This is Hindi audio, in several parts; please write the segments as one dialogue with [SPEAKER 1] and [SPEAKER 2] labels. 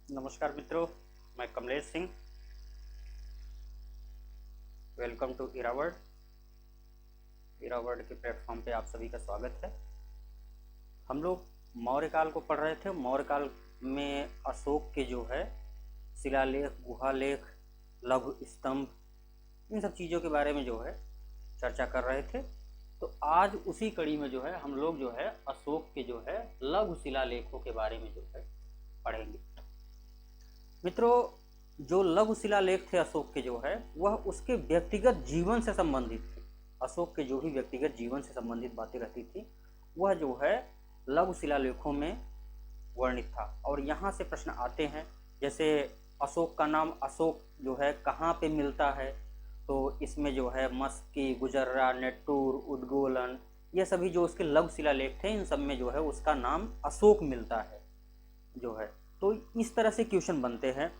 [SPEAKER 1] नमस्कार मित्रों, मैं कमलेश सिंह। वेलकम टू इरावर्ड। इरावर्ड के प्लेटफॉर्म पे आप सभी का स्वागत है। हम लोग मौर्य काल को पढ़ रहे थे। मौर्य काल में अशोक के जो है शिलालेख, गुहालेख, लघु स्तंभ, इन सब चीज़ों के बारे में जो है चर्चा कर रहे थे। तो आज उसी कड़ी में जो है हम लोग जो है अशोक के जो है लघु शिलालेखों के बारे में जो है पढ़ेंगे। मित्रों, जो लघु शिलालेख थे अशोक के जो है वह उसके व्यक्तिगत जीवन से संबंधित थे। अशोक के जो भी व्यक्तिगत जीवन से संबंधित बातें रहती थी वह जो है लघु शिलालेखों में वर्णित था। और यहाँ से प्रश्न आते हैं, जैसे अशोक का नाम अशोक जो है कहाँ पे मिलता है, तो इसमें जो है मस्की, गुजर्रा, नेट्टूर, उद्गोलन, ये सभी जो उसके लघु शिलालेख थे इन सब में जो है उसका नाम अशोक मिलता है जो है। तो इस तरह से क्वेश्चन बनते हैं।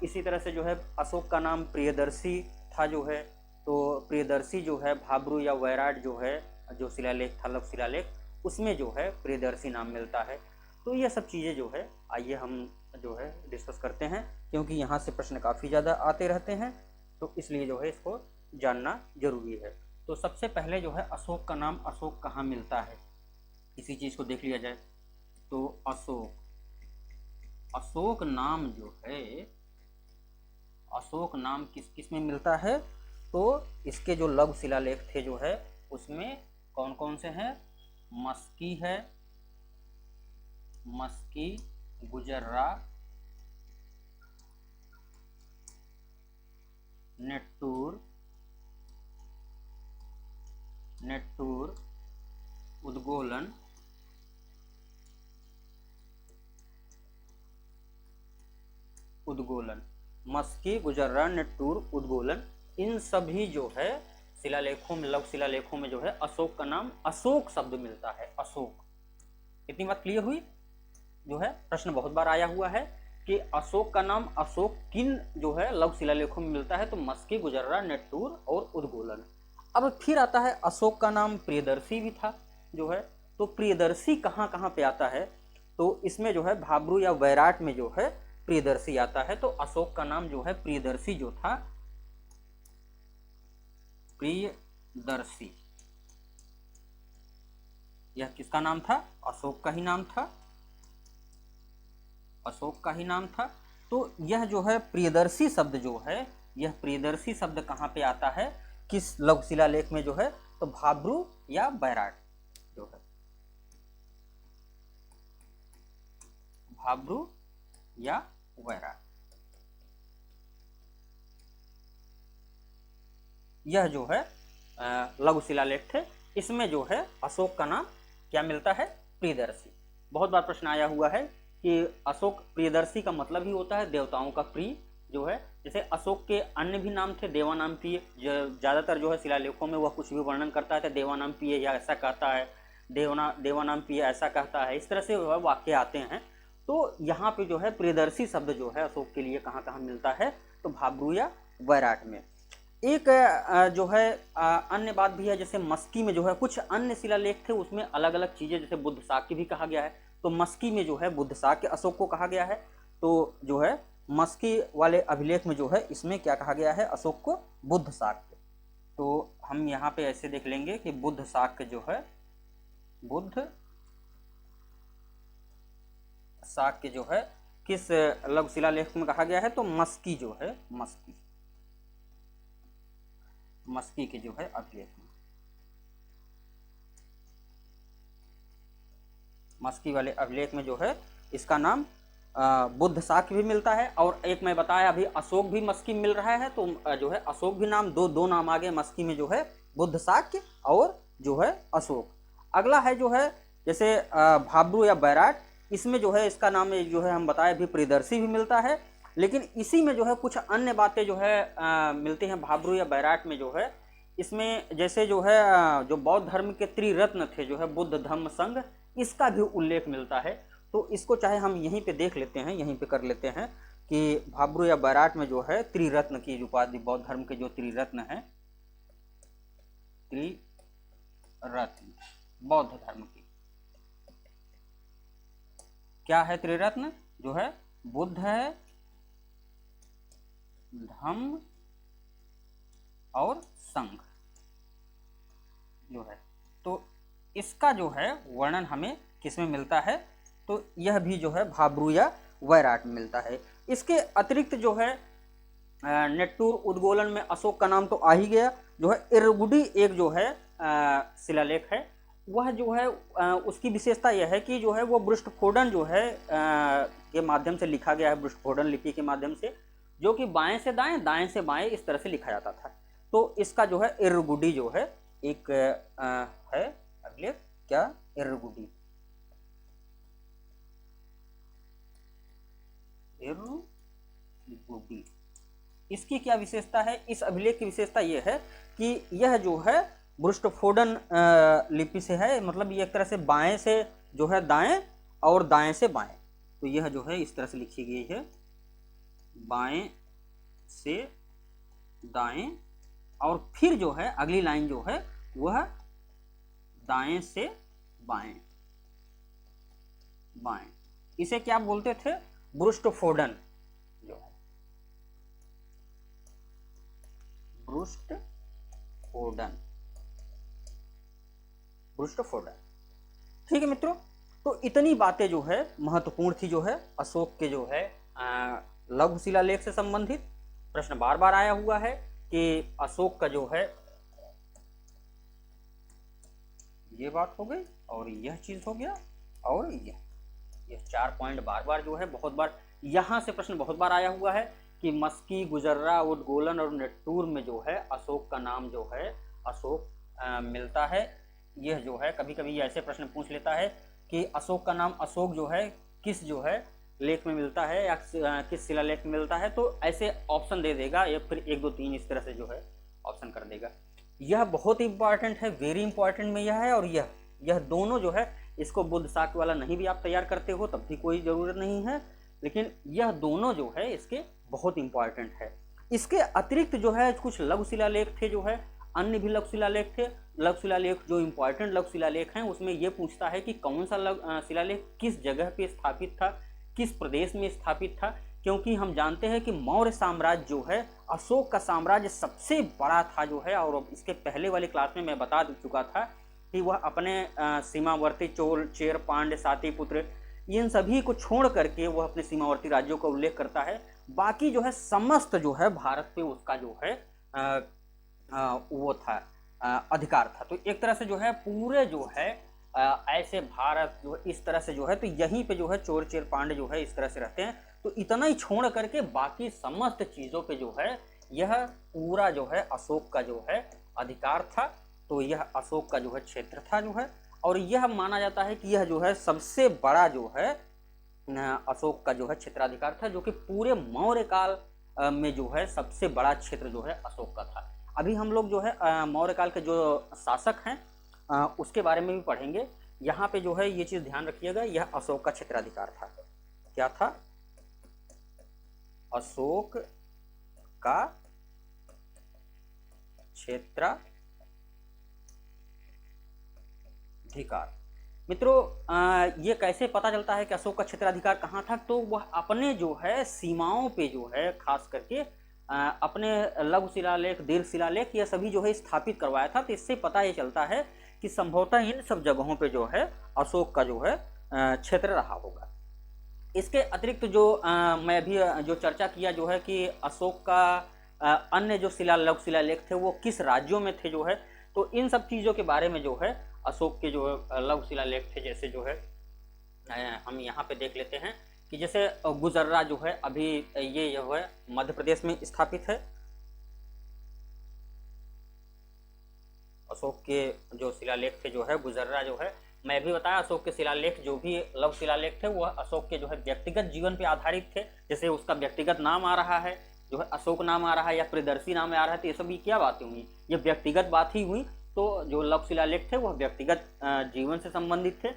[SPEAKER 1] इसी तरह से जो है अशोक का नाम प्रियदर्शी था जो है, तो प्रियदर्शी जो है भाब्रू या वैराट जो है जो शिलालेख था लघु शिलालेख, उसमें जो है प्रियदर्शी नाम मिलता है। तो ये सब चीज़ें जो है आइए हम जो है डिस्कस करते हैं, क्योंकि यहाँ से प्रश्न काफ़ी ज़्यादा आते रहते हैं, तो इसलिए जो है इसको जानना जरूरी है। तो सबसे पहले जो है अशोक का नाम अशोक कहाँ मिलता है, इसी चीज़ को देख लिया जाए। तो अशोक नाम जो है, अशोक नाम किस किस में मिलता है, तो इसके जो लघु शिलालेख थे जो है उसमें कौन कौन से हैं? मस्की है, मस्की, गुजर्रा, नेट्टूर, उद्गोलन, मस्की, गुजर्रा, नेट्टूर, उद्गोलन, इन सभी जो है शिलालेखों में, लघु शिलालेखों में जो है अशोक का नाम अशोक शब्द मिलता है। अशोक, इतनी बात क्लियर हुई? जो है प्रश्न बहुत बार आया हुआ है कि अशोक का नाम अशोक किन जो है लघु शिलालेखों में मिलता है, तो मस्की, गुजर्रा, नेट्टूर और उद्गोलन। अब फिर आता है अशोक का नाम प्रियदर्शी भी था जो है, तो प्रियदर्शी कहाँ कहाँ पे आता है, तो इसमें जो है भाब्रू या वैराट में जो है प्रियदर्शी आता है। तो अशोक का नाम जो है प्रियदर्शी जो था, प्रियदर्शी, यह किसका नाम था? अशोक का ही नाम था, अशोक का ही नाम था। तो यह जो है प्रियदर्शी शब्द जो है, यह प्रियदर्शी शब्द कहाँ पे आता है, किस लघु शिलालेख में जो है, तो भाब्रू या बैराट जो है, भाब्रू या वैराट, यह जो है लघु शिलालेख थे। इसमें जो है अशोक का नाम क्या मिलता है? प्रियदर्शी। बहुत बार प्रश्न आया हुआ है कि अशोक प्रियदर्शी का मतलब ही होता है देवताओं का प्रिय जो है। जैसे अशोक के अन्य भी नाम थे, देवानाम प्रिय, ज़्यादातर जो है शिलालेखों में वह कुछ भी वर्णन करता है तो देवानाम प्रिय या ऐसा कहता है, देवानाम प्रिय ऐसा कहता है, इस तरह से वह वाक्य आते हैं। तो यहाँ पे जो है प्रियदर्शी शब्द जो है अशोक के लिए कहाँ कहाँ मिलता है, तो भाब्रू या वैराट में। एक जो है अन्य बात भी है, जैसे मस्की में जो है कुछ अन्य शिलालेख थे उसमें अलग अलग चीज़ें, जैसे बुद्ध शाक्य भी कहा गया है, तो मस्की में जो है बुद्ध शाक्य अशोक को कहा गया है। तो जो है मस्की वाले अभिलेख में जो है इसमें क्या कहा गया है? अशोक को बुद्ध शाक्य। तो हम यहाँ पे ऐसे देख लेंगे कि बुद्ध शाक्य जो है, बुद्ध शाक्य जो है किस लघु शिलालेख में कहा गया है, तो मस्की जो है, मस्की के जो है अभिलेख में, मस्की वाले अभिलेख में जो है इसका नाम बुद्ध शाक्य भी मिलता है। और एक मैं बताया अभी अशोक भी मस्की मिल रहा है, तो जो है अशोक भी नाम दो नाम आगे मस्की में जो है, बुद्ध शाक्य और जो है अशोक। अगला है जो है जैसे भाब्रू या बैराट, इसमें जो है इसका नाम जो है हम बताए भी प्रियदर्शी भी मिलता है, लेकिन इसी में जो है कुछ अन्य बातें जो है मिलती हैं भाब्रू या बैराट में जो है। इसमें जैसे जो है जो बौद्ध धर्म के त्रिरत्न थे जो है बुद्ध, धम्म, संघ, इसका भी उल्लेख मिलता है। तो इसको चाहे हम यहीं पे देख लेते हैं, यहीं पे कर लेते हैं कि भाब्रू या बैराट में जो है त्रिरत्न की उपाधि, बौद्ध धर्म के जो त्रिरत्न है, त्रिरत्न बौद्ध धर्म की क्या है? त्रिरत्न जो है बुद्ध है, धम्म और संघ जो है, तो इसका जो है वर्णन हमें किसमें मिलता है, तो यह भी जो है भाब्रू या वैराट में मिलता है। इसके अतिरिक्त जो है नेट्टूर उद्गोलन में अशोक का नाम तो आ ही गया। जो है इरगुडी एक जो है शिलालेख है, वह जो है उसकी विशेषता यह है कि जो है वो ब्रुष्टफोर्डन जो है के माध्यम से लिखा गया है, ब्रुष्टफोर्डन लिपि के माध्यम से, जो कि बाएं से दाएं, दाएं से बाएं इस तरह से लिखा जाता था। तो इसका जो है इरगुडी जो है एक है अभिलेख, क्या इरगुडी, इरगुडी। इसकी क्या विशेषता है, इस अभिलेख की विशेषता यह है कि यह जो है ब्रुष्टफोर्डन लिपि से है, मतलब ये एक तरह से बाएं से जो है दाएं और दाएं से बाएं, तो यह जो है इस तरह से लिखी गई है, बाएं से दाएं और फिर जो है अगली लाइन जो है वह दाएं से बाएं, बाएं। इसे क्या बोलते थे, ब्रुष्टफोर्डन जो है, ब्रुष्टफोर्डन, ब्रुष्टफोर्डन। ठीक है मित्रों, तो इतनी बातें जो है महत्वपूर्ण थी जो है अशोक के जो है लघु शिलालेख से संबंधित। प्रश्न बार बार आया हुआ है कि अशोक का जो है, ये बात हो गई और यह चीज हो गया और यह 4 पॉइंट बार बार जो है बहुत बार, यहाँ से प्रश्न बहुत बार आया हुआ है कि मस्की, गुजर्रा, उद्गोलन और नेट्टूर में जो है अशोक का नाम जो है अशोक मिलता है। यह जो है कभी कभी ऐसे प्रश्न पूछ लेता है कि अशोक का नाम अशोक जो है किस जो है लेख में मिलता है या किस शिलालेख में मिलता है, तो ऐसे ऑप्शन दे देगा या फिर 1 2 3 इस तरह से जो है ऑप्शन कर देगा। यह बहुत इंपॉर्टेंट है, वेरी इंपॉर्टेंट में यह है, और यह दोनों जो है, इसको बुद्ध शाक्य वाला नहीं भी आप तैयार करते हो तब भी कोई ज़रूरत नहीं है, लेकिन यह दोनों जो है इसके बहुत इंपॉर्टेंट है। इसके अतिरिक्त जो है कुछ लघु शिलालेख थे, जो है अन्य भी लघु शिलालेख थे। लघु शिलालेख जो इंपॉर्टेंट लघु शिलालेख हैं उसमें यह पूछता है कि कौन सा शिलालेख किस जगह पे स्थापित था, किस प्रदेश में स्थापित था, क्योंकि हम जानते हैं कि मौर्य साम्राज्य जो है, अशोक का साम्राज्य सबसे बड़ा था जो है, और इसके पहले वाली क्लास में मैं बता चुका था कि वह अपने सीमावर्ती चोल, चेर, पांड्य, सातपुत्र इन सभी को छोड़ करके वह अपने सीमावर्ती राज्यों का उल्लेख करता है। बाकी जो है समस्त जो है भारत पे उसका जो है वो था अधिकार था। तो एक तरह से जो है पूरे जो है ऐसे भारत जो इस तरह से जो है, तो यहीं पे जो है चोर, चेर, पांड्य जो है इस तरह से रहते हैं। तो इतना ही छोड़ करके बाकी समस्त चीज़ों पे जो है यह पूरा जो है अशोक का जो है अधिकार था। तो यह अशोक का जो है क्षेत्र था जो है, और यह माना जाता है कि यह जो है सबसे बड़ा जो है अशोक का जो है क्षेत्राधिकार था, जो कि पूरे मौर्य काल में जो है सबसे बड़ा क्षेत्र जो है अशोक का था। अभी हम लोग जो है मौर्य काल के जो शासक हैं उसके बारे में भी पढ़ेंगे। यहाँ पे जो है ये चीज़ ध्यान रखिएगा, यह अशोक का क्षेत्राधिकार था। क्या था? अशोक का क्षेत्राधिकार। मित्रों ये कैसे पता चलता है कि अशोक का क्षेत्राधिकार कहाँ था? तो वह अपने जो है सीमाओं पे जो है खास करके अपने लघु शिलालेख, दीर्घ शिलालेख, यह सभी जो है स्थापित करवाया था। तो इससे पता ये चलता है कि संभवतः इन सब जगहों पे जो है अशोक का जो है क्षेत्र रहा होगा। इसके अतिरिक्त जो मैं अभी जो चर्चा किया जो है कि अशोक का अन्य जो लघु शिलालेख थे वो किस राज्यों में थे जो है, तो इन सब चीज़ों के बारे में जो है अशोक के जो लघु शिलालेख थे, जैसे जो है हम यहाँ पे देख लेते हैं कि जैसे गुजर्रा जो है अभी ये जो है मध्य प्रदेश में स्थापित है। अशोक के जो शिलालेख थे जो है गुजर्रा जो है, मैं भी बताया अशोक के शिलालेख जो भी लघु शिलालेख थे वह अशोक के जो है व्यक्तिगत जीवन पे आधारित थे। जैसे उसका व्यक्तिगत नाम आ रहा है, जो है अशोक नाम आ रहा है या प्रियदर्शी नाम आ रहा है, तो ये सभी क्या बातें हुई? ये व्यक्तिगत बात ही हुई। तो जो लघु शिलालेख थे वह व्यक्तिगत जीवन से संबंधित थे।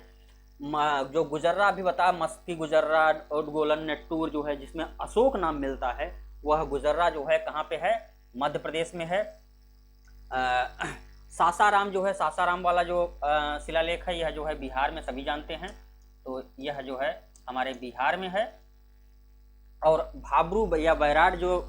[SPEAKER 1] जो गुजर्रा अभी बताया, मस्की, गुजर्रा, उद्गोलन, नेट्टूर जो है जिसमें अशोक नाम मिलता है, वह गुजर्रा जो है कहाँ पे है? मध्य प्रदेश में है। सासाराम जो है, सासाराम वाला जो शिलालेख है, यह जो है बिहार में सभी जानते हैं। तो यह जो है हमारे बिहार में है। और भाब्रू या बैराट जो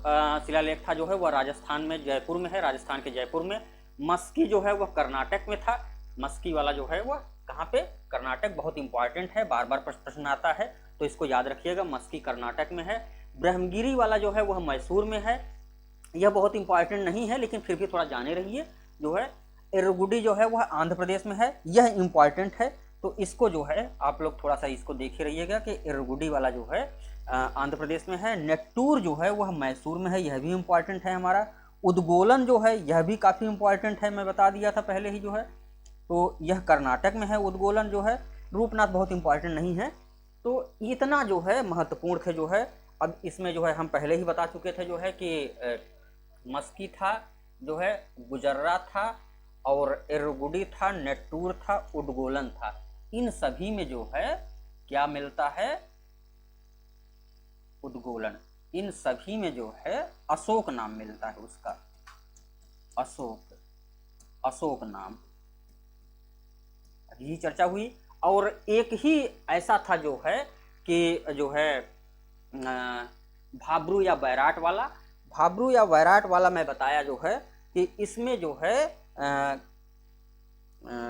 [SPEAKER 1] शिलालेख था जो है वह राजस्थान में जयपुर में है, राजस्थान के जयपुर में। मस्की जो है वह कर्नाटक में था। मस्की वाला जो है वह कहाँ पे? कर्नाटक। बहुत इंपॉर्टेंट है, बार बार प्रश्न आता है तो इसको याद रखिएगा, मस्की कर्नाटक में है। ब्रह्मगिरी वाला जो है वह मैसूर में है। यह बहुत इंपॉर्टेंट नहीं है लेकिन फिर भी थोड़ा जाने रहिए। जो है इरगुडी जो है वह आंध्र प्रदेश में है, यह इंपॉर्टेंट है तो इसको जो है आप लोग थोड़ा सा इसको देखे रहिएगा कि इरगुडी वाला जो है आंध्र प्रदेश में है। नेट्टूर जो है वह मैसूर में है, यह भी इंपॉर्टेंट है हमारा। उद्गोलन जो है यह भी काफ़ी इंपॉर्टेंट है, मैं बता दिया था पहले ही जो है, तो यह कर्नाटक में है उद्गोलन जो है। रूपनाथ बहुत इंपॉर्टेंट नहीं है। तो इतना जो है महत्वपूर्ण थे जो है। अब इसमें जो है हम पहले ही बता चुके थे जो है कि मस्की था, जो है गुजर्रा था, और इरगुडी था, नेट्टूर था, उद्गोलन था। इन सभी में जो है क्या मिलता है? उद्गोलन। इन सभी में जो है अशोक नाम मिलता है उसका, अशोक, अशोक नाम। अभी चर्चा हुई। और एक ही ऐसा था जो है कि जो है भाब्रू या बैराट वाला। भाब्रू या बैराट वाला मैं बताया जो है कि इसमें जो है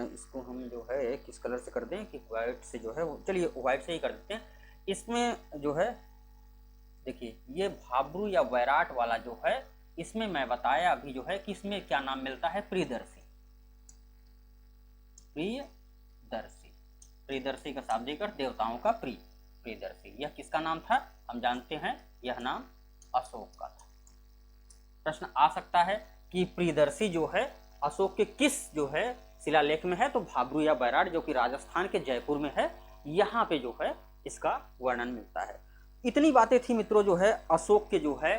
[SPEAKER 1] इसको हम जो है किस कलर से कर दें कि वाइट से जो है, चलिए वाइट से ही कर देते हैं। इसमें जो है देखिए ये भाब्रू या बैराट वाला जो है, इसमें मैं बताया अभी जो है कि इसमें क्या नाम मिलता है? प्रियदर्शी। प्रियदर्शी, प्रियदर्शी का शाब्दिक अर्थ देवताओं का प्रिय, प्रियदर्शी। यह किसका नाम था? हम जानते हैं यह नाम अशोक का था। प्रश्न आ सकता है कि प्रियदर्शी जो है अशोक के किस जो है शिलालेख में है? तो भाब्रू या बैराट जो कि राजस्थान के जयपुर में है, यहाँ पे जो है इसका वर्णन मिलता है। इतनी बातें थी मित्रों जो है अशोक के जो है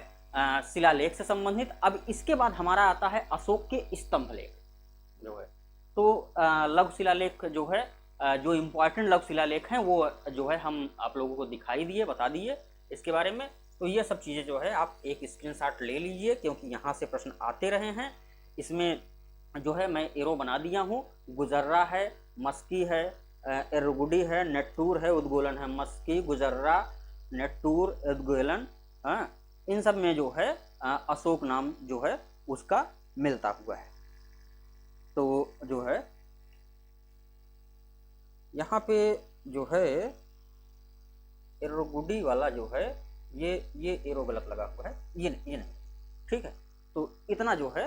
[SPEAKER 1] शिलालेख से संबंधित। अब इसके बाद हमारा आता है अशोक के स्तंभ लेख जो है। तो लघु शिलालेख जो है जो इम्पोर्टेंट लघु शिलालेख हैं वो जो है हम आप लोगों को दिखाई दिए, बता दिए इसके बारे में। तो ये सब चीज़ें जो है आप एक स्क्रीनशॉट ले लीजिए क्योंकि यहाँ से प्रश्न आते रहे हैं। इसमें जो है मैं एरो बना दिया हूँ। गुजर्रा है, मस्की है, इरगुडी है, नेट्टूर है, उद्गोलन है। मस्की, गुजर्रा, नेट्टूर, उद्गोलन, हाँ, इन सब में जो है अशोक नाम जो है उसका मिलता हुआ है। तो जो है यहाँ पे जो है इरगुडी वाला जो है ये एरो गलत लगा हुआ है, ये नहीं, ठीक है। तो इतना जो है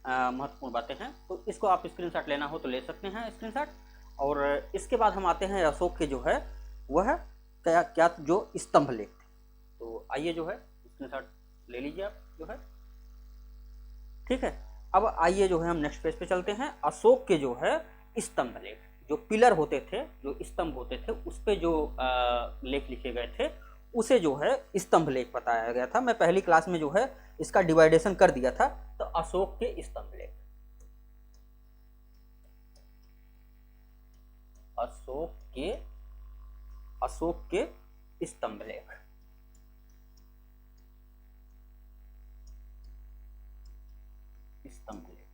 [SPEAKER 1] महत्वपूर्ण बातें हैं। तो इसको आप स्क्रीनशॉट लेना हो तो ले सकते हैं स्क्रीनशॉट। और इसके बाद हम आते हैं अशोक के जो है वह क्या क्या जो स्तंभ लेख थे। तो आइए जो है स्क्रीनशॉट ले लीजिए आप जो है, ठीक है। अब आइए जो है हम नेक्स्ट पेज पे चलते हैं। अशोक के जो है स्तंभ लेख, जो पिलर होते थे, जो स्तंभ होते थे, उस पे जो लेख लिखे गए थे उसे जो है स्तंभ लेख बताया गया था। मैं पहली क्लास में जो है इसका डिवाइडेशन कर दिया था। तो अशोक के स्तंभ लेख, अशोक के स्तंभ लेख। स्तंभ लेख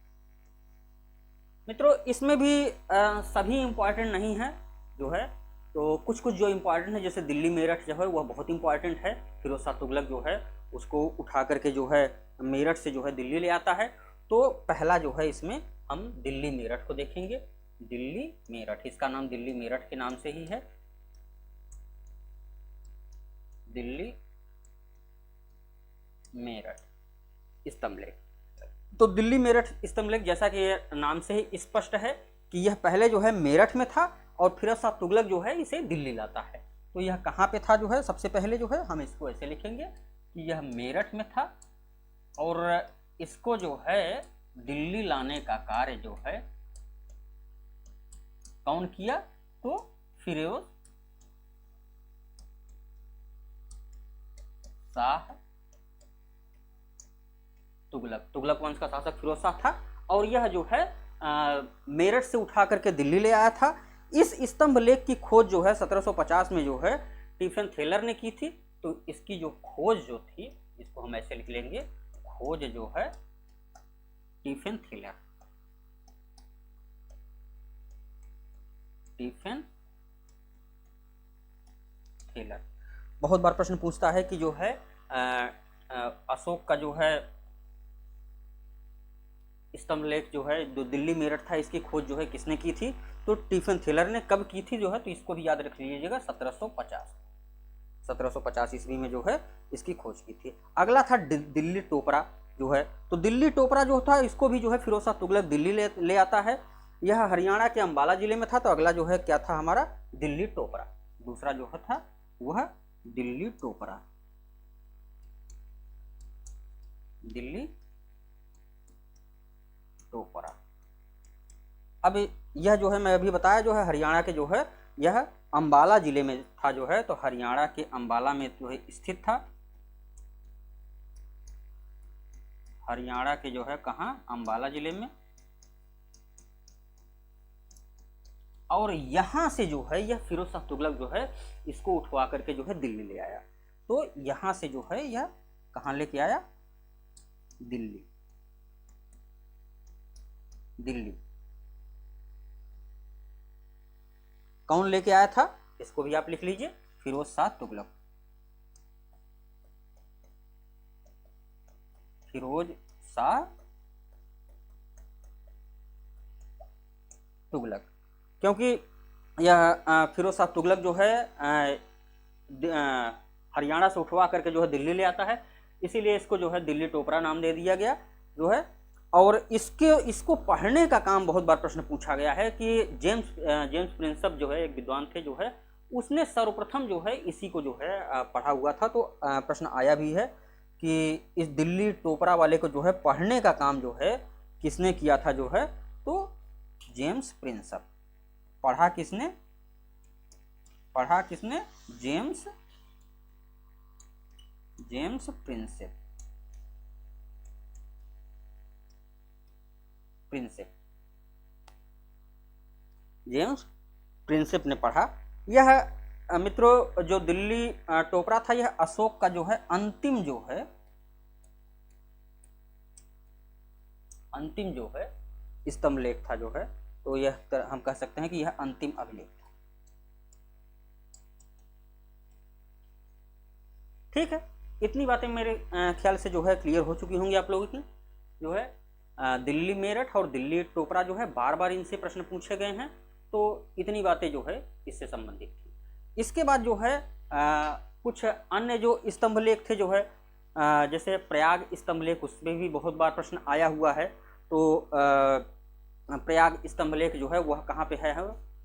[SPEAKER 1] मित्रों इसमें भी सभी इंपॉर्टेंट नहीं है जो है। तो कुछ कुछ जो इम्पोर्टेंट है जैसे दिल्ली मेरठ जो है वह बहुत इंपॉर्टेंट है। फिरोज शाह तुगलक जो है उसको उठा करके जो है मेरठ से जो है दिल्ली ले आता है। तो पहला जो है इसमें हम दिल्ली मेरठ को देखेंगे। दिल्ली मेरठ, इसका नाम दिल्ली मेरठ के नाम से ही है, दिल्ली मेरठ स्तंभ लेख। तो दिल्ली मेरठ स्तंभ लेख जैसा कि नाम से ही स्पष्ट है कि यह पहले जो है मेरठ में था और फिरोज शाह तुगलक जो है इसे दिल्ली लाता है। तो यह कहाँ पे था जो है? सबसे पहले जो है हम इसको ऐसे लिखेंगे कि यह मेरठ में था और इसको जो है दिल्ली लाने का कार्य जो है कौन किया? तो फिरोज शाह तुगलक, तुगलक वंश का शासक फिरोज शाह था और यह जो है मेरठ से उठा करके दिल्ली ले आया था। इस स्तंभ लेख की खोज जो है 1750 में जो है स्टीफन थेलर ने की थी। तो इसकी जो खोज जो थी इसको हम ऐसे लिख लेंगे, खोज जो है स्टीफन थेलर, स्टीफन थेलर। बहुत बार प्रश्न पूछता है कि जो है अशोक का जो है स्तंभलेख जो है जो दिल्ली मेरठ था, इसकी खोज जो है किसने की थी? तो स्टीफन थिलर ने। कब की थी जो है? तो इसको भी याद रख लीजिएगा, 1750 ईस्वी में जो है इसकी खोज की थी। अगला था दिल्ली टोपरा जो है। तो दिल्ली टोपरा जो था, इसको भी जो है फिरोज शाह तुगलक दिल्ली ले आता है। यह हरियाणा के अंबाला जिले में था। तो अगला जो है क्या था हमारा? दिल्ली टोपरा। दूसरा जो था वह दिल्ली टोपरा, दिल्ली टोपरा। अब यह जो है मैं अभी बताया जो है हरियाणा के जो है यह अंबाला जिले में था जो है। तो हरियाणा के अंबाला में जो है स्थित था। हरियाणा के जो है कहाँ? अंबाला जिले में। और यहां से जो है यह फिरोज शाह तुगलक जो है इसको उठवा करके जो है दिल्ली ले आया। तो यहां से जो है यह कहां लेके आया? दिल्ली। दिल्ली कौन लेके आया था? इसको भी आप लिख लीजिए, फिरोज शाह तुगलक। फिरोज शाह तुगलक। क्योंकि यह फिरोज शाह तुगलक जो है हरियाणा से उठवा करके जो है दिल्ली ले आता है, इसीलिए इसको जो है दिल्ली टोपरा नाम दे दिया गया जो है। और इसको पढ़ने का काम बहुत बार प्रश्न पूछा गया है कि जेम्स प्रिंसेप जो है एक विद्वान थे जो है, उसने सर्वप्रथम जो है इसी को जो है पढ़ा हुआ था। तो प्रश्न आया भी है कि इस दिल्ली टोपरा वाले को जो है पढ़ने का काम जो है किसने किया था जो है? तो जेम्स प्रिंसेप। पढ़ा किसने? James Prinsep. जेम्स प्रिंसेप ने पढ़ा। यह मित्रों जो दिल्ली टोपरा था, यह अशोक का जो है अंतिम जो है स्तंभलेख था जो है। तो यह हम कह सकते हैं कि यह अंतिम अभिलेख था। ठीक है, इतनी बातें मेरे ख्याल से जो है क्लियर हो चुकी होंगी आप लोगों की। जो है दिल्ली मेरठ और दिल्ली टोपरा जो है बार बार इनसे प्रश्न पूछे गए हैं। तो इतनी बातें जो है इससे संबंधित थी। इसके बाद जो है कुछ अन्य जो स्तंभलेख थे जो है, जैसे प्रयाग स्तंभलेख, उसमें भी बहुत बार प्रश्न आया हुआ है। तो प्रयाग स्तंभलेख जो है वह कहाँ पे है?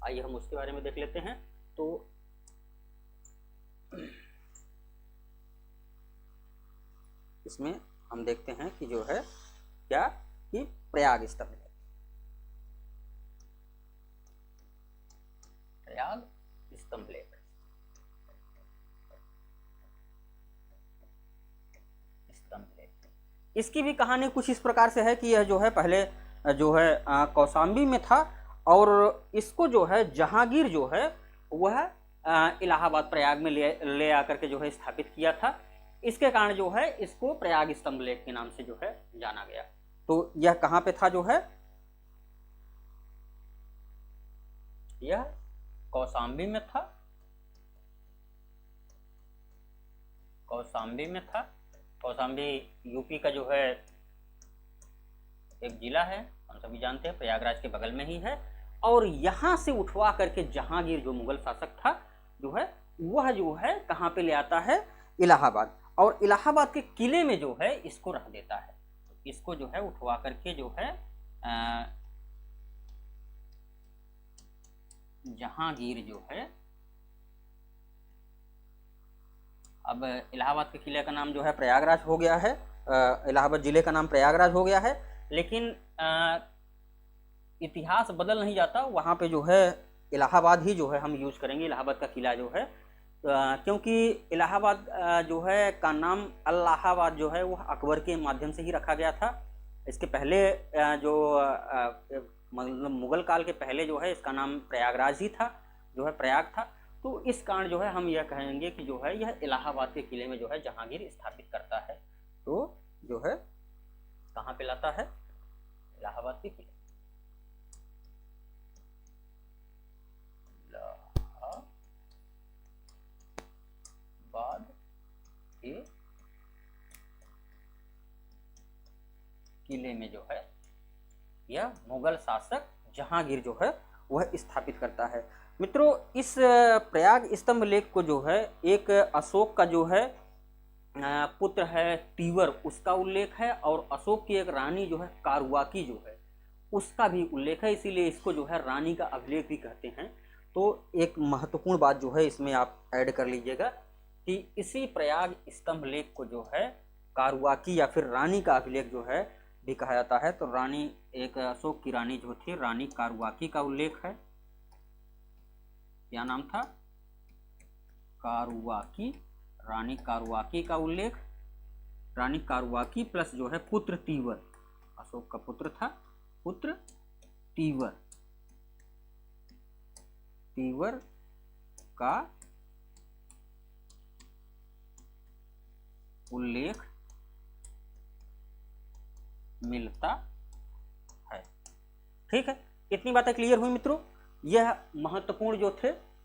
[SPEAKER 1] आइए हम उसके बारे में देख लेते हैं। तो इसमें हम देखते हैं कि जो है क्या कि प्रयाग स्तंभलेख, इसकी भी कहानी कुछ इस प्रकार से है कि यह जो है पहले जो है कौशाम्बी में था, और इसको जो है जहांगीर जो है वह इलाहाबाद प्रयाग में ले आकर के जो है स्थापित किया था। इसके कारण जो है इसको प्रयाग स्तंभलेख के नाम से जो है जाना गया। तो यह कहाँ पे था जो है? यह कौशाम्बी में था। कौशाम्बी यूपी का जो है एक जिला है, हम सभी जानते हैं, प्रयागराज के बगल में ही है। और यहां से उठवा करके जहांगीर जो मुगल शासक था जो है वह जो है कहाँ पे ले आता है? इलाहाबाद। और इलाहाबाद के किले में जो है इसको रख देता है। इसको जो है उठवा करके जो है जहांगीर जो है, अब इलाहाबाद के किले का नाम जो है प्रयागराज हो गया है, इलाहाबाद जिले का नाम प्रयागराज हो गया है। लेकिन इतिहास बदल नहीं जाता, वहाँ पे जो है इलाहाबाद ही जो है हम यूज करेंगे, इलाहाबाद का किला जो है, क्योंकि इलाहाबाद जो है का नाम अल्लाहाबाद जो है वह अकबर के माध्यम से ही रखा गया था। इसके पहले जो मतलब मुगल काल के पहले जो है इसका नाम प्रयागराज ही था, जो है प्रयाग था। तो इस कारण जो है हम यह कहेंगे कि जो है यह इलाहाबाद के किले में जो है जहांगीर स्थापित करता है। तो जो है कहाँ पे लाता है? इलाहाबाद के किले। इलाहाबाद किले में जो है यह मुगल शासक जहांगीर जो है वह स्थापित करता है। मित्रों, इस प्रयाग स्तंभ लेख को जो है एक अशोक का जो है पुत्र है तीवर, उसका उल्लेख है, और अशोक की एक रानी जो है कारुवाकी जो है उसका भी उल्लेख है, इसीलिए इसको जो है रानी का अभिलेख भी कहते हैं। तो एक महत्वपूर्ण बात जो है इसमें आप ऐड कर लीजिएगा कि इसी प्रयाग स्तंभ लेख को जो है कारुवाकी या फिर रानी का अभिलेख जो है भी कहा जाता है। तो रानी, एक अशोक की रानी जो थी रानी कारुवाकी का उल्लेख है। क्या नाम था? कारुवाकी, रानी कारुवाकी का उल्लेख। रानी कारुवाकी प्लस जो है पुत्र तीवर, अशोक का पुत्र था पुत्र तीवर, तीवर का उल्लेख मिलता है। ठीक है, इतनी बातें क्लियर हुई मित्रों। यह महत्वपूर्ण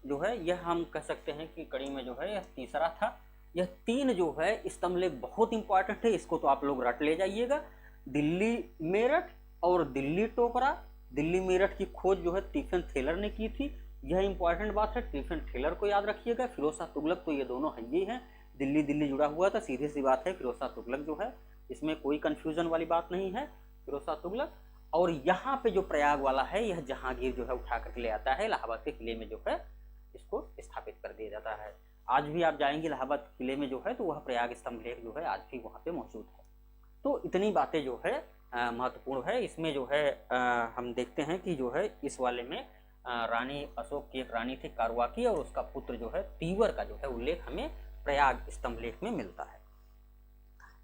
[SPEAKER 1] जो है यह हम कह सकते हैं कि कड़ी में जो है यह तीसरा था। यह 3 जो है स्तंभ लेख बहुत इंपॉर्टेंट है, इसको तो आप लोग रट ले जाइएगा। दिल्ली मेरठ और दिल्ली टोकरा, दिल्ली मेरठ की खोज जो है स्टीफन थेलर ने की थी, यह इंपॉर्टेंट बात है। स्टीफन थेलर को याद रखिएगा। फिरोज शाह तुगलक तो ये दोनों है ही हैं, दिल्ली दिल्ली जुड़ा हुआ था, सीधी सी बात है। फिरोज शाह तुगलक जो है इसमें कोई कंफ्यूजन वाली बात नहीं है, फिरोज शाह तुगलक। और यहाँ पे जो प्रयाग वाला है यह जहांगीर जो है उठा करके ले आता है, इलाहाबाद के किले में जो है इसको स्थापित कर दिया जाता है। आज भी आप जाएंगे इलाहाबाद किले में जो है तो वह प्रयाग स्तंभ लेख जो है आज भी वहाँ पे मौजूद है। तो इतनी बातें जो है महत्वपूर्ण है। इसमें जो है हम देखते हैं कि जो है इस वाले में रानी अशोक की एक रानी थी कारुवाकी और उसका पुत्र जो है तीवर का जो है उल्लेख हमें प्रयाग स्तंभ लेख में मिलता है।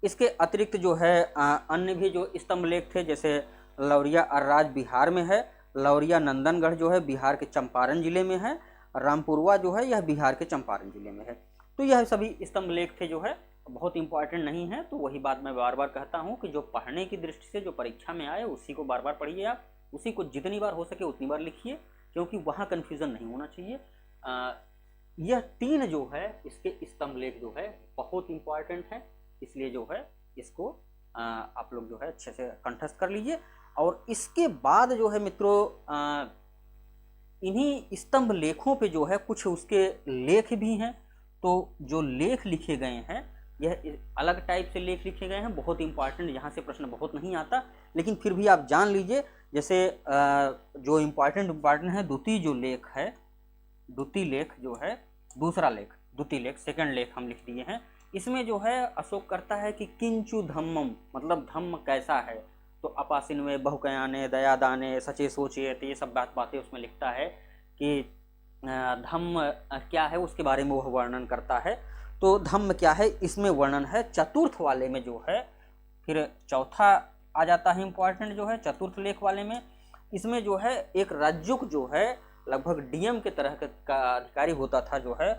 [SPEAKER 1] इसके अतिरिक्त जो है अन्य भी जो स्तंभ लेख थे, जैसे लौरिया अर्राज बिहार में है, लौरिया नंदनगढ़ जो है बिहार के चंपारण जिले में है, रामपुरवा जो है यह बिहार के चंपारण जिले में है। तो यह सभी स्तंभ लेख थे जो है बहुत इंपॉर्टेंट नहीं है। तो वही बात मैं बार बार कहता हूँ कि जो पढ़ने की दृष्टि से जो परीक्षा में आए उसी को बार बार पढ़िए, आप उसी को जितनी बार हो सके उतनी बार लिखिए, क्योंकि वहाँ कन्फ्यूज़न नहीं होना चाहिए। यह 3 जो है इसके स्तंभ लेख जो है बहुत इंपॉर्टेंट है, इसलिए जो है इसको आप लोग जो है अच्छे से कंठस्थ कर लीजिए। और इसके बाद जो है मित्रों इन्हीं स्तंभ लेखों पे जो है कुछ उसके लेख भी हैं। तो जो लेख लिखे गए हैं यह अलग टाइप से लेख लिखे गए हैं, बहुत इंपॉर्टेंट, यहाँ से प्रश्न बहुत नहीं आता, लेकिन फिर भी आप जान लीजिए। जैसे जो इम्पॉर्टेंट है द्वितीय जो लेख है, द्वितीय लेख जो है दूसरा लेख, द्वितीय लेख सेकंड लेख हम लिख दिए हैं। इसमें जो है अशोक करता है कि किंचु धम्मम, मतलब धम्म कैसा है। तो अपासिन में बहुकयाने दयादाने सचे सोचे, ये सब बातें उसमें लिखता है कि धम्म क्या है उसके बारे में वह वर्णन करता है। तो धम्म क्या है इसमें वर्णन है। चतुर्थ वाले में जो है फिर चौथा आ जाता है इम्पॉर्टेंट जो है चतुर्थ लेख वाले में। इसमें जो है एक रज्जुक जो है लगभग डीएम के तरह का अधिकारी होता था जो है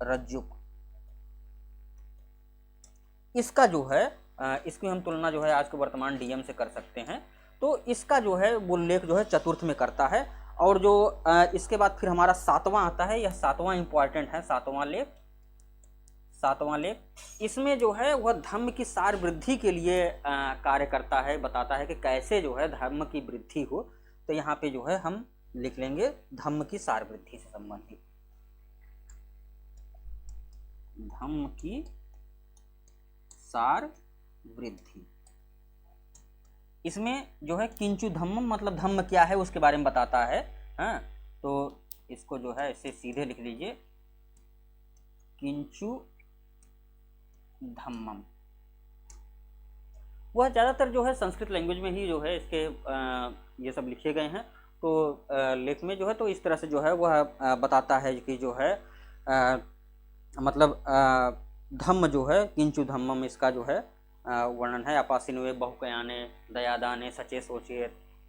[SPEAKER 1] रज्जुक, इसका जो है इसकी हम तुलना जो है आज के वर्तमान डीएम से कर सकते हैं। तो इसका जो है वो लेख जो है चतुर्थ में करता है। और जो इसके बाद फिर हमारा 7वां आता है, यह 7वां इंपॉर्टेंट है, 7वां लेख। इसमें जो है वह धर्म की सार वृद्धि के लिए कार्य करता है, बताता है कि कैसे जो है धर्म की वृद्धि हो। तो यहाँ पे जो है हम लिख लेंगे धर्म की सार वृद्धि से संबंधित, धर्म की सार वृद्धि। इसमें जो है किंचु धम्मम मतलब धम्म क्या है उसके बारे में बताता है। हाँ, तो इसको जो है इसे सीधे लिख लीजिए, किंचु धम्मम। वह ज़्यादातर जो है संस्कृत लैंग्वेज में ही जो है इसके ये सब लिखे गए हैं। तो लेख में जो है तो इस तरह से जो है वह बताता है कि जो है मतलब धम्म जो है किंचु धम्मम, इसका जो है वर्णन है। अपासिनवे बहुकयाने दयादाने सचे सोचे,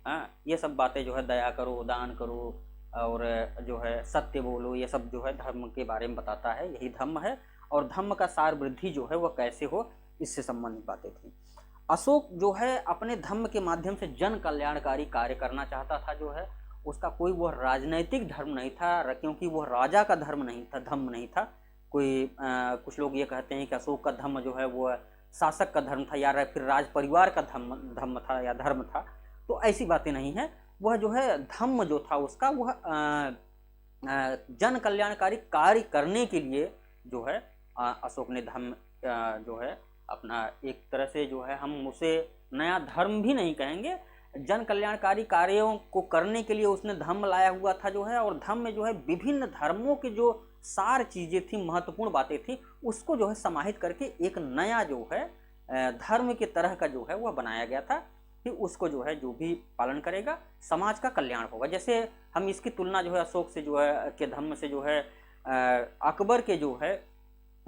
[SPEAKER 1] हाँ, ये सब बातें जो है दया करो, दान करो और जो है सत्य बोलो, ये सब जो है धर्म के बारे में बताता है, यही धम्म है। और धम्म का सार वृद्धि जो है वह कैसे हो इससे संबंधित बातें थी। अशोक जो है अपने धम्म के माध्यम से जन कल्याणकारी कार्य करना चाहता था। जो है उसका कोई वह राजनैतिक धर्म नहीं था, क्योंकि वह राजा का धर्म नहीं था, धम्म नहीं था कोई। कुछ लोग ये कहते हैं कि अशोक का धम्म जो है वो शासक का धर्म था या फिर राज परिवार का धर्म था या धर्म था। तो ऐसी बातें नहीं है। वह जो है धम्म जो था उसका वह जन कल्याणकारी कार्य करने के लिए जो है अशोक ने धम्म जो है अपना एक तरह से जो है हम उसे नया धर्म भी नहीं कहेंगे, जन कल्याणकारी कार्यों को करने के लिए उसने धम्म लाया हुआ था जो है। और धम्म में जो है विभिन्न धर्मों की जो सार चीज़ें थी, महत्वपूर्ण बातें थी, उसको जो है समाहित करके एक नया जो है धर्म की तरह का जो है वह बनाया गया था कि उसको जो है जो भी पालन करेगा समाज का कल्याण होगा। जैसे हम इसकी तुलना जो है अशोक से जो है के धर्म से जो है अकबर के जो है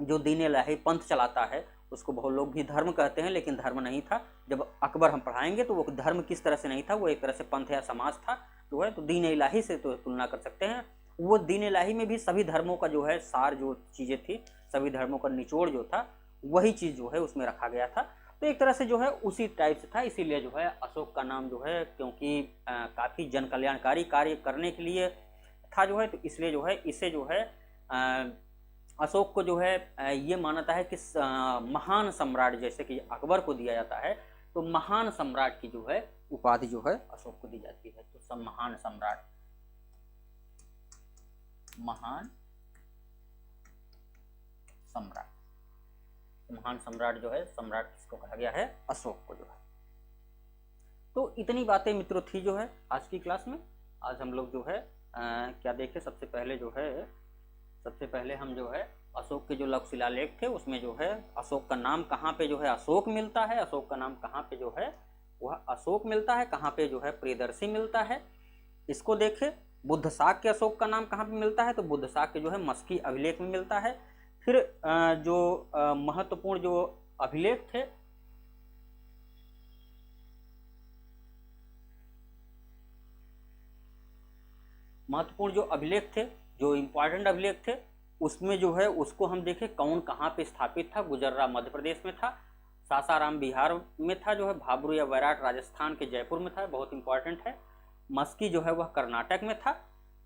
[SPEAKER 1] जो दीन इलाही पंथ चलाता है, उसको बहुत लोग भी धर्म कहते हैं लेकिन धर्म नहीं था। जब अकबर हम पढ़ाएंगे तो वो धर्म किस तरह से नहीं था, वो एक तरह से पंथ या समाज था जो है। तो दीन इलाही से तो तुलना कर सकते हैं। वो दीन इलाही में भी सभी धर्मों का जो है सार जो चीज़ें थी, सभी धर्मों का निचोड़ जो था वही चीज़ जो है उसमें रखा गया था। तो एक तरह से जो है उसी टाइप से था, इसीलिए जो है अशोक का नाम जो है क्योंकि काफ़ी जन कल्याणकारी कार्य करने के लिए था जो है, तो इसलिए जो है इसे जो है अशोक को जो है ये मानता है कि महान सम्राट जैसे कि अकबर को दिया जाता है, तो महान सम्राट की जो है उपाधि जो है अशोक को दी जाती है। तो सब महान सम्राट, महान सम्राट, महान सम्राट जो है सम्राट किसको कहा गया है, अशोक को जो है। तो इतनी बातें मित्रों थी जो है आज की क्लास में। आज हम लोग जो है क्या देखें, सबसे पहले हम जो है अशोक के जो लघु शिलालेख थे उसमें जो है अशोक का नाम कहाँ पे जो है अशोक मिलता है, अशोक का नाम कहाँ पे जो है वह अशोक मिलता है, कहाँ पे जो है प्रियदर्शी मिलता है, इसको देखें। बुद्ध शाक के अशोक का नाम कहाँ पे मिलता है, तो बुद्ध शाक के जो है मस्की अभिलेख में मिलता है। फिर जो महत्वपूर्ण जो अभिलेख थे, जो इम्पोर्टेंट अभिलेख थे उसमें जो है उसको हम देखें कौन कहाँ पे स्थापित था। गुजर्रा मध्य प्रदेश में था, सासाराम बिहार में था जो है, भाबरू या वैराट राजस्थान के जयपुर में था, बहुत इंपॉर्टेंट है। मस्की जो है वह कर्नाटक में था,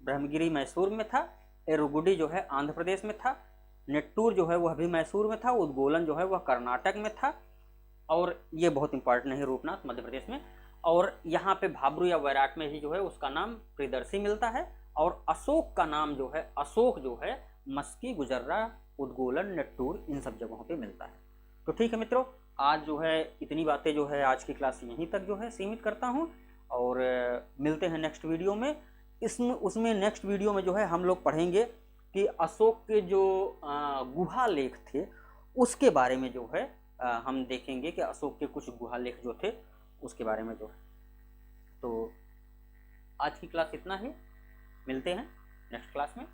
[SPEAKER 1] ब्रह्मगिरी मैसूर में था, एरुगुडी जो है आंध्र प्रदेश में था, नेट्टूर जो है वह भी मैसूर में था, उद्गोलन जो है वह कर्नाटक में था, और ये बहुत इंपॉर्टेंट है रूपनाथ मध्य प्रदेश में। और यहाँ पे भाबरू या वैराट में ही जो है उसका नाम प्रियदर्शी मिलता है। और अशोक का नाम जो है, अशोक जो है मस्की, गुजर्रा, उद्गोलन, नेट्टूर इन सब जगहों पे मिलता है। तो ठीक है मित्रों, आज जो है इतनी बातें जो है आज की क्लास यहीं तक जो है सीमित करता हूँ, और मिलते हैं नेक्स्ट वीडियो में। उसमें नेक्स्ट वीडियो में जो है हम लोग पढ़ेंगे कि अशोक के जो गुहा लेख थे उसके बारे में जो है हम देखेंगे कि अशोक के कुछ गुहा लेख जो थे उसके बारे में जो है। तो आज की क्लास इतना ही, मिलते हैं नेक्स्ट क्लास में।